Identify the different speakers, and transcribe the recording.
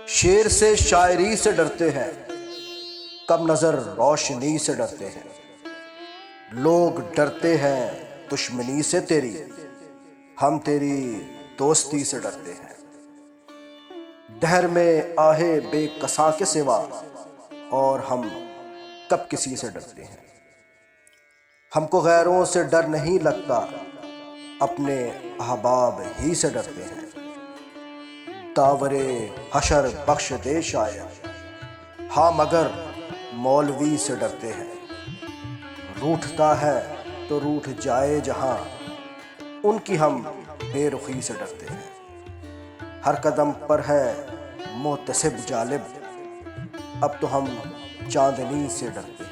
Speaker 1: شیر سے شاعری سے ڈرتے ہیں، کم نظر روشنی سے ڈرتے ہیں۔ لوگ ڈرتے ہیں دشمنی سے تیری، ہم تیری دوستی سے ڈرتے ہیں۔ دہر میں آہے بے کساں کے سوا، اور ہم کب کسی سے ڈرتے ہیں۔ ہم کو غیروں سے ڈر نہیں لگتا، اپنے احباب ہی سے ڈرتے ہیں۔ داور حشر بخش دے شاید، ہاں مگر مولوی سے ڈرتے ہیں۔ روٹھتا ہے تو روٹھ جائے جہاں، ان کی ہم بے رخی سے ڈرتے ہیں۔ ہر قدم پر ہے محتسب جالب، اب تو ہم چاندنی سے ڈرتے ہیں۔